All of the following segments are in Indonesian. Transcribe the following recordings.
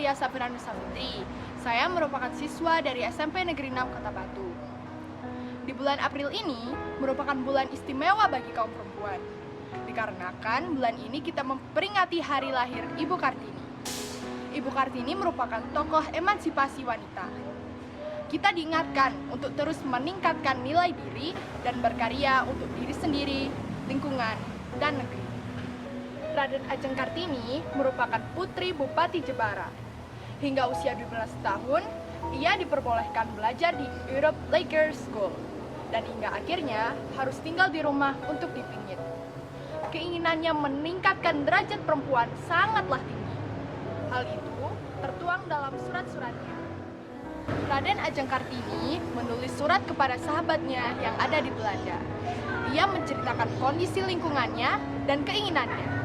Sanantia Safiranusa Putri. Saya merupakan siswa dari SMP Negeri 6 Kota Batu. Di bulan April ini merupakan bulan istimewa bagi kaum perempuan. Dikarenakan bulan ini kita memperingati hari lahir Ibu Kartini. Ibu Kartini merupakan tokoh emansipasi wanita. Kita diingatkan untuk terus meningkatkan nilai diri dan berkarya untuk diri sendiri, lingkungan, dan negeri. Raden Ajeng Kartini merupakan putri Bupati Jepara. Hingga usia 12 tahun, ia diperbolehkan belajar di Europe Laker School. Dan hingga akhirnya harus tinggal di rumah untuk dipingit. Keinginannya meningkatkan derajat perempuan sangatlah tinggi. Hal itu tertuang dalam surat-suratnya. Raden Ajeng Kartini menulis surat kepada sahabatnya yang ada di Belanda. Ia menceritakan kondisi lingkungannya dan keinginannya.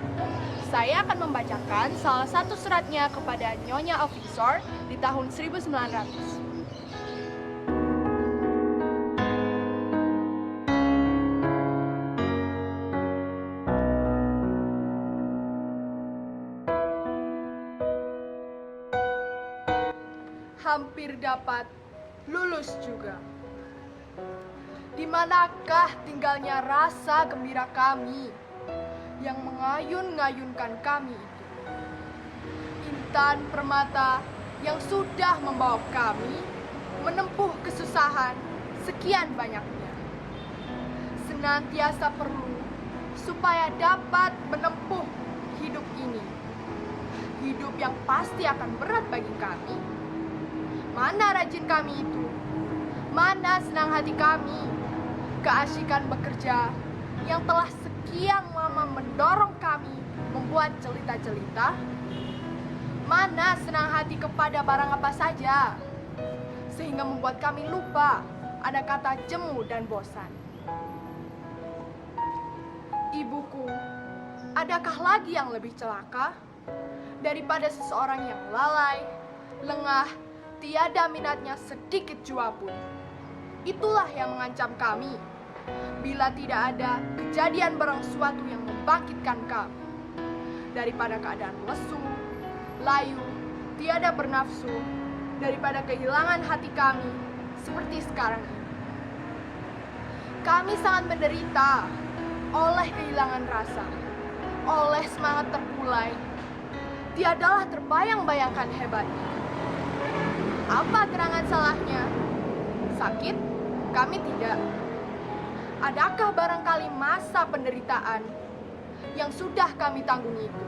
Saya akan membacakan salah satu suratnya kepada Nyonya of Windsor di tahun 1900. Hampir dapat lulus juga. Di manakah tinggalnya rasa gembira kami yang mengayun-ngayunkan kami itu? Intan permata yang sudah membawa kami menempuh kesusahan sekian banyaknya. Senantiasa perlu supaya dapat menempuh hidup ini. Hidup yang pasti akan berat bagi kami. Mana rajin kami itu? Mana senang hati kami? Keasikan bekerja yang telah sekian lama mendorong kami membuat jelita-jelita? Mana senang hati kepada barang apa saja? Sehingga membuat kami lupa ada kata jemu dan bosan. Ibuku, adakah lagi yang lebih celaka daripada seseorang yang lalai, lengah, tiada minatnya sedikit jua pun? Itulah yang mengancam kami. Bila tidak ada kejadian barang suatu yang membangkitkan kami daripada keadaan lesu, layu, tiada bernafsu, daripada kehilangan hati kami seperti sekarang ini. Kami sangat menderita oleh kehilangan rasa, oleh semangat terkulai. Tiadalah terbayang-bayangkan hebatnya. Apa gerangan salahnya? Sakit? Kami tidak. Adakah barangkali masa penderitaan yang sudah kami tanggung itu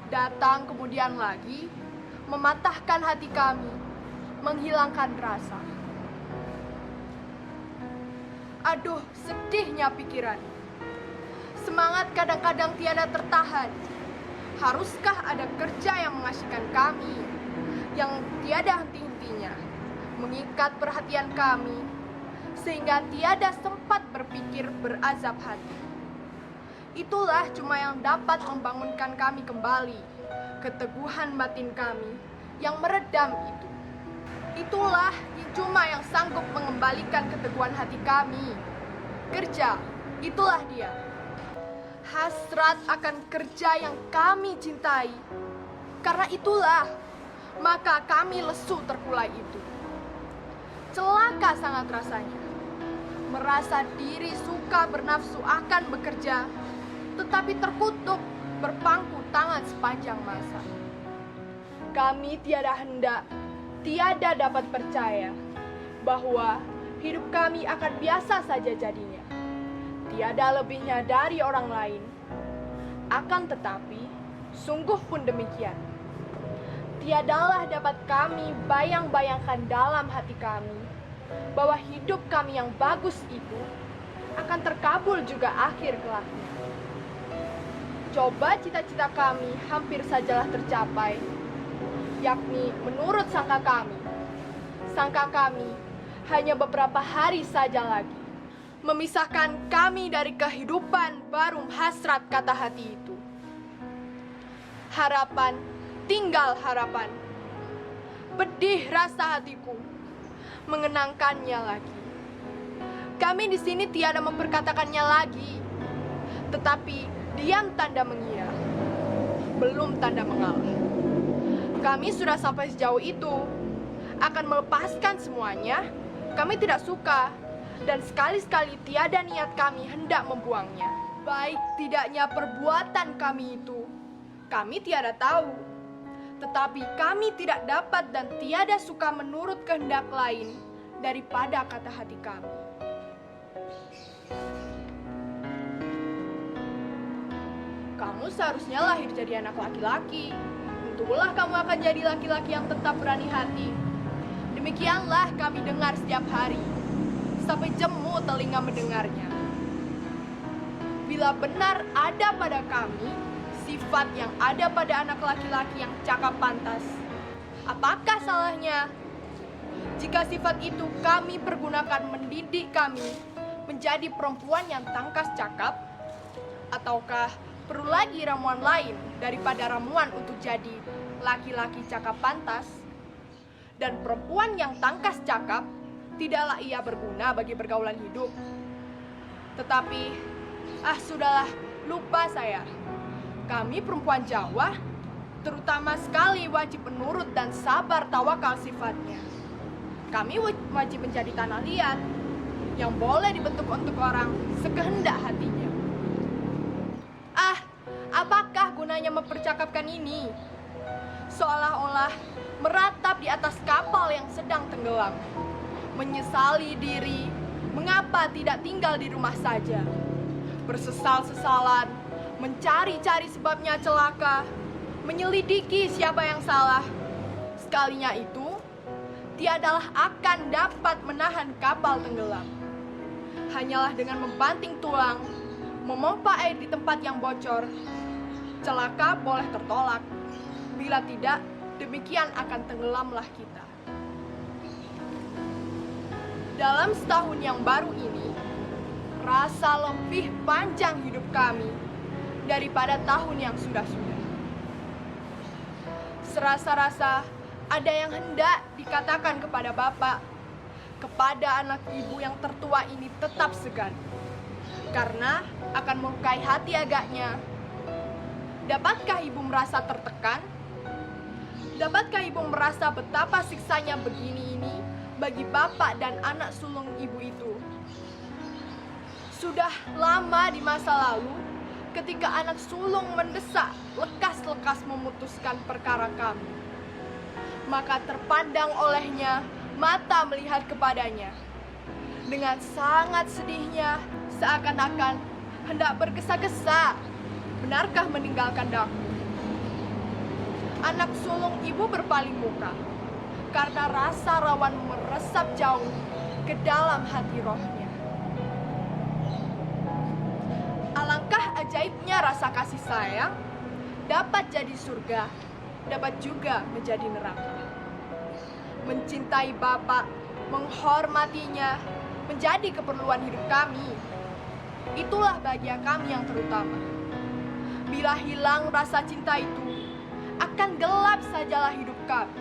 datang kemudian lagi mematahkan hati kami, menghilangkan rasa? Aduh, sedihnya pikiran. Semangat kadang-kadang tiada tertahan. Haruskah ada kerja yang mengasihkan kami, yang tiada henti-hentinya, mengikat perhatian kami, sehingga tiada sempat berpikir berazab hati. Itulah cuma yang dapat membangunkan kami kembali, keteguhan batin kami yang meredam itu. Itulah cuma yang sanggup mengembalikan keteguhan hati kami. Kerja, itulah dia. Hasrat akan kerja yang kami cintai. Karena itulah, maka kami lesu terkulai itu. Celaka sangat rasanya. Merasa diri suka bernafsu akan bekerja, tetapi terkutuk berpangku tangan sepanjang masa. Kami tiada hendak, tiada dapat percaya bahwa hidup kami akan biasa saja jadinya. Tiada lebihnya dari orang lain. Akan tetapi, sungguh pun demikian. Tiadalah dapat kami bayang-bayangkan dalam hati kami bahwa hidup kami yang bagus itu akan terkabul juga akhir kelaknya. Coba cita-cita kami hampir sajalah tercapai, yakni menurut sangka kami hanya beberapa hari saja lagi memisahkan kami dari kehidupan baru hasrat kata hati itu. Harapan, tinggal harapan. Pedih rasa hatiku mengenangkannya lagi. Kami di sini tiada memperkatakannya lagi, tetapi diam tanda mengira, belum tanda mengalah. Kami sudah sampai sejauh itu. Akan melepaskan semuanya, kami tidak suka. Dan sekali-sekali tiada niat kami hendak membuangnya. Baik tidaknya perbuatan kami itu, kami tiada tahu. Tetapi kami tidak dapat dan tiada suka menurut kehendak lain daripada kata hati kami. Kamu seharusnya lahir jadi anak laki-laki. Tentulah kamu akan jadi laki-laki yang tetap berani hati. Demikianlah kami dengar setiap hari, sampai jemu telinga mendengarnya. Bila benar ada pada kami sifat yang ada pada anak laki-laki yang cakap pantas, apakah salahnya jika sifat itu kami pergunakan mendidik kami menjadi perempuan yang tangkas cakap? Ataukah perlu lagi ramuan lain daripada ramuan untuk jadi laki-laki cakap pantas? Dan perempuan yang tangkas cakap, tidaklah ia berguna bagi pergaulan hidup. Tetapi, sudahlah, lupa saya. Kami perempuan Jawa, terutama sekali wajib menurut dan sabar tawakal sifatnya. Kami wajib menjadi tanah liat, yang boleh dibentuk untuk orang sekehendak hatinya. Apakah gunanya mempercakapkan ini? Seolah-olah meratap di atas kapal yang sedang tenggelam, menyesali diri mengapa tidak tinggal di rumah saja, bersesal-sesalan, mencari-cari sebabnya celaka, menyelidiki siapa yang salah. Sekalinya itu, tiadalah akan dapat menahan kapal tenggelam. Hanyalah dengan membanting tulang, memompa air di tempat yang bocor, celaka boleh tertolak. Bila tidak, demikian akan tenggelamlah kita. Dalam setahun yang baru ini, rasa lebih panjang hidup kami daripada tahun yang sudah-sudah. Serasa-rasa ada yang hendak dikatakan kepada Bapak, kepada anak ibu yang tertua ini tetap segan, karena akan melukai hati agaknya. Dapatkah ibu merasa tertekan? Dapatkah ibu merasa betapa siksanya begini ini bagi bapak dan anak sulung ibu itu? Sudah lama di masa lalu, ketika anak sulung mendesak lekas-lekas memutuskan perkara kami, maka terpandang olehnya mata melihat kepadanya. Dengan sangat sedihnya, seakan-akan hendak bergesa-gesa, benarkah meninggalkan daku? Anak sulung ibu berpaling muka, karena rasa rawan meresap jauh ke dalam hati rohnya. Alangkah ajaibnya rasa kasih sayang, dapat jadi surga, dapat juga menjadi neraka. Mencintai Bapak, menghormatinya, menjadi keperluan hidup kami. Itulah bagian kami yang terutama. Bila hilang rasa cinta itu, akan gelap sajalah hidup kami.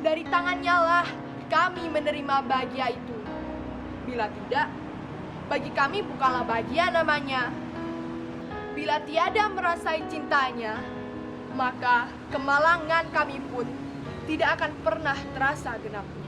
Dari tangannya lah kami menerima bahagia itu. Bila tidak, bagi kami bukanlah bahagia namanya. Bila tiada merasai cintanya, maka kemalangan kami pun tidak akan pernah terasa genapnya.